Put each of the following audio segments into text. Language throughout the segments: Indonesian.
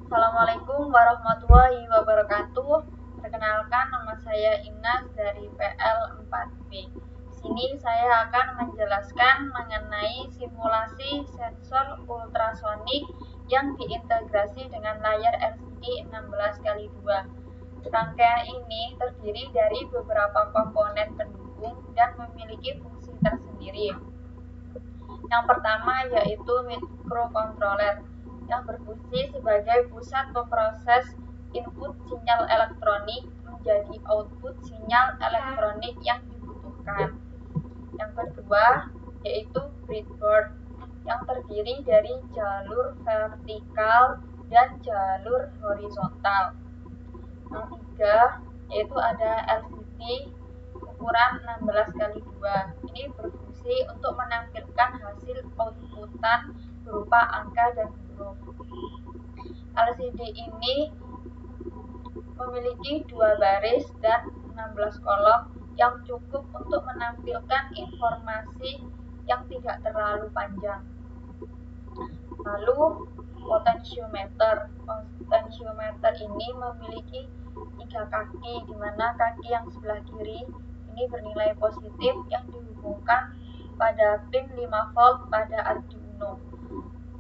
Assalamualaikum warahmatullahi wabarakatuh. Perkenalkan, nama saya Inas dari PL 4B. Di sini saya akan menjelaskan mengenai simulasi sensor ultrasonik yang diintegrasi dengan layar LCD 16x2. Rangkaian ini terdiri dari beberapa komponen pendukung dan memiliki fungsi tersendiri. Yang pertama yaitu microcontroller yang berfungsi sebagai pusat pemproses input sinyal elektronik menjadi output sinyal elektronik yang dibutuhkan. Yang kedua yaitu breadboard yang terdiri dari jalur vertikal dan jalur horizontal. Yang ketiga yaitu ada LCD ukuran 16x2. Ini berfungsi untuk menampilkan hasil outputan berupa angka dan huruf. LCD ini memiliki 2 baris dan 16 kolom yang cukup untuk menampilkan informasi yang tidak terlalu panjang. Lalu potentiometer. Potentiometer ini memiliki 3 kaki, di mana kaki yang sebelah kiri ini bernilai positif yang dihubungkan pada pin 5 volt pada Arduino.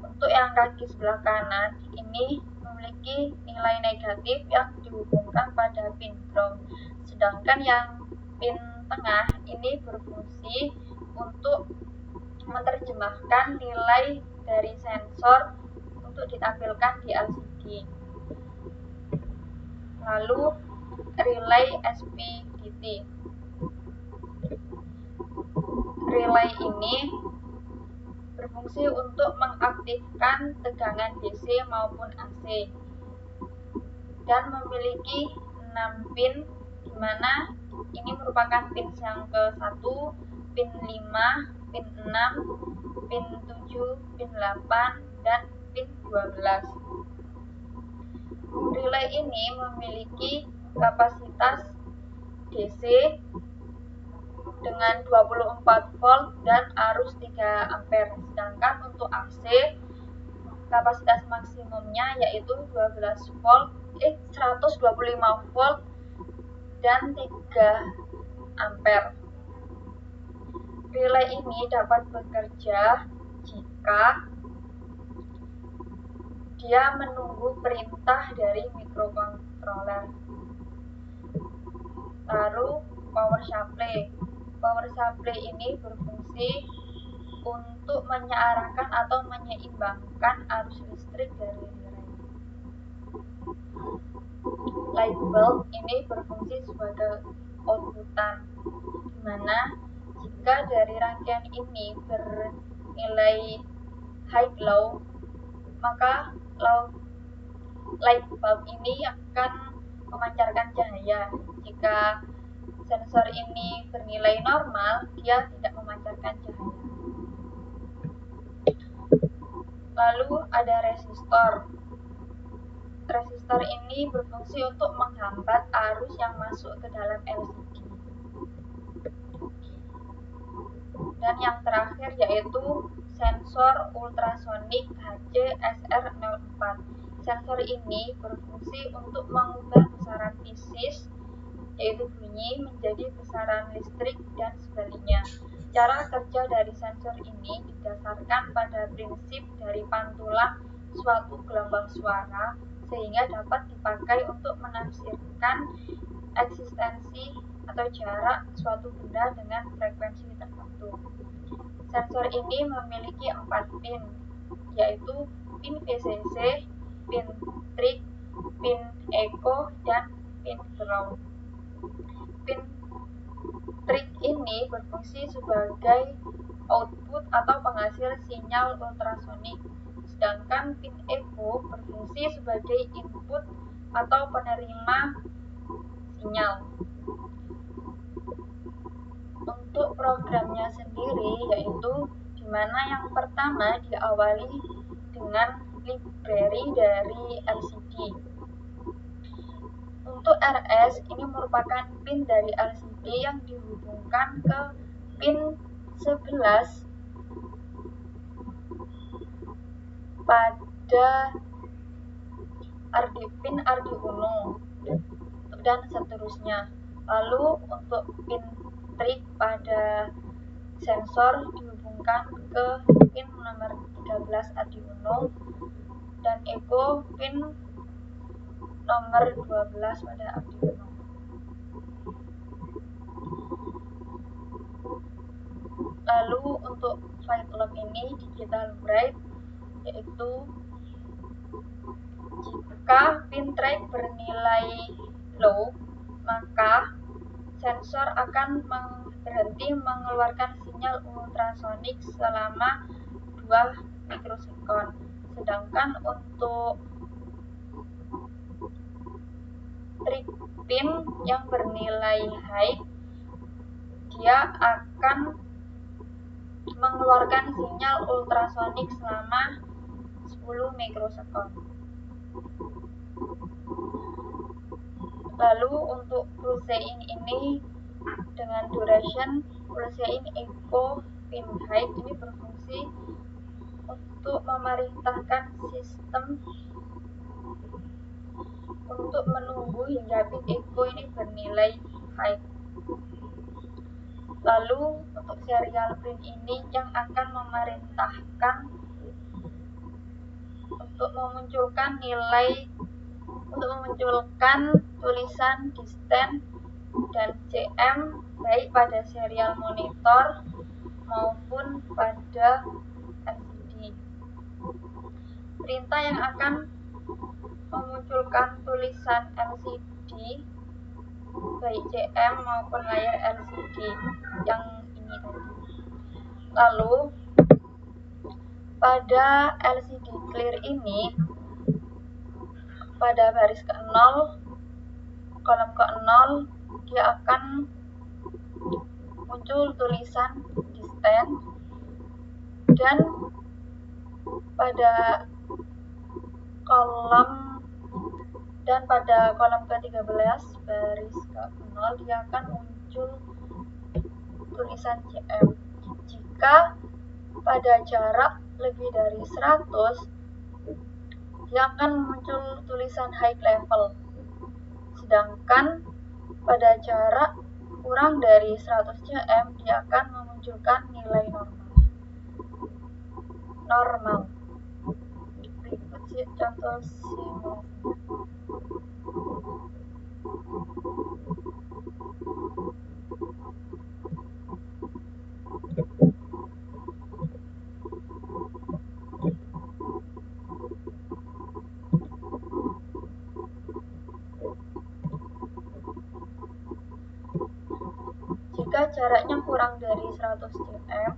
Untuk yang kaki sebelah kanan ini memiliki nilai negatif yang dihubungkan pada pin ground. Sedangkan yang pin tengah ini berfungsi untuk menerjemahkan nilai dari sensor untuk ditampilkan di LCD. Lalu relay SPDT. Relay ini berfungsi untuk mengaktifkan tegangan DC maupun AC dan memiliki 6 pin, di mana ini merupakan pin yang ke-1, pin 5, pin 6, pin 7, pin 8, dan pin 12. Relay ini memiliki kapasitas DC dengan 24 volt dan arus 3 ampere. Sedangkan untuk AC kapasitas maksimumnya yaitu 125 volt dan 3 ampere. Relay ini dapat bekerja jika dia menunggu perintah dari microcontroller. Lalu power supply. Power supply ini berfungsi untuk menyearahkan atau menyeimbangkan arus listrik dari relay. Light bulb ini berfungsi sebagai outputan, di mana jika dari rangkaian ini bernilai high low, maka light bulb ini akan memancarkan cahaya. Jika sensor ini bernilai normal, dia tidak memancarkan cahaya. Lalu ada resistor. Resistor ini berfungsi untuk menghambat arus yang masuk ke dalam LCD. Dan yang terakhir yaitu sensor ultrasonik HC-SR04. Sensor ini berfungsi untuk mengubah besaran fisis, yaitu bunyi, menjadi besaran listrik dan sebaliknya. Cara kerja dari sensor ini didasarkan pada prinsip dari pantulan suatu gelombang suara, sehingga dapat dipakai untuk menafsirkan eksistensi atau jarak suatu benda dengan frekuensi tertentu. Sensor ini memiliki 4 pin, yaitu pin VCC, pin trig, pin echo, dan pin ground. Pin trig ini berfungsi sebagai output atau penghasil sinyal ultrasonik, sedangkan pin echo berfungsi sebagai input atau penerima sinyal. Untuk programnya sendiri yaitu dimana yang pertama diawali dengan library dari LCD. Untuk RS ini merupakan pin dari LCD yang dihubungkan ke pin 11 pada pin Arduino dan seterusnya. Lalu untuk pin trig pada sensor dihubungkan ke pin nomor 13 Arduino dan echo pin nomor 12 pada Arduino. Lalu untuk flight lock ini digital bright, yaitu jika pin trig bernilai low, maka sensor akan berhenti mengeluarkan sinyal ultrasonik selama 2 mikrosekon. Sedangkan untuk trig pin yang bernilai high, dia akan mengeluarkan sinyal ultrasonik selama 10 mikrosekon. Lalu untuk pulsein ini dengan duration pulsein echo pin high ini berfungsi untuk memerintahkan sistem untuk menunggu hingga pin echo ini bernilai high. Lalu untuk serial pin ini yang akan memerintahkan untuk memunculkan tulisan distance dan CM baik pada serial monitor maupun pada LCD. Perintah yang akan memunculkan tulisan LCD baik CM maupun layar LCD yang ini tadi. Lalu pada LCD clear ini pada baris ke-0 kolom ke-0 dia akan muncul tulisan distance dan pada kolom ke-13 baris ke-0 dia akan muncul tulisan CM. Jika pada jarak lebih dari 100 dia akan muncul tulisan high level. Sedangkan pada jarak kurang dari 100 cm dia akan memunculkan nilai normal. Berikut contoh simulasinya. Jika jaraknya kurang dari 100 cm,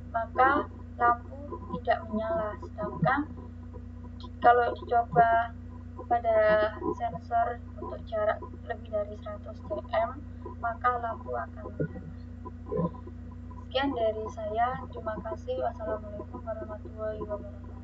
maka lampu tidak menyala. Sedangkan kalau dicoba pada sensor untuk jarak lebih dari 100 cm, maka lampu akan menyala. Sekian dari saya. Terima kasih. Wassalamualaikum warahmatullahi wabarakatuh.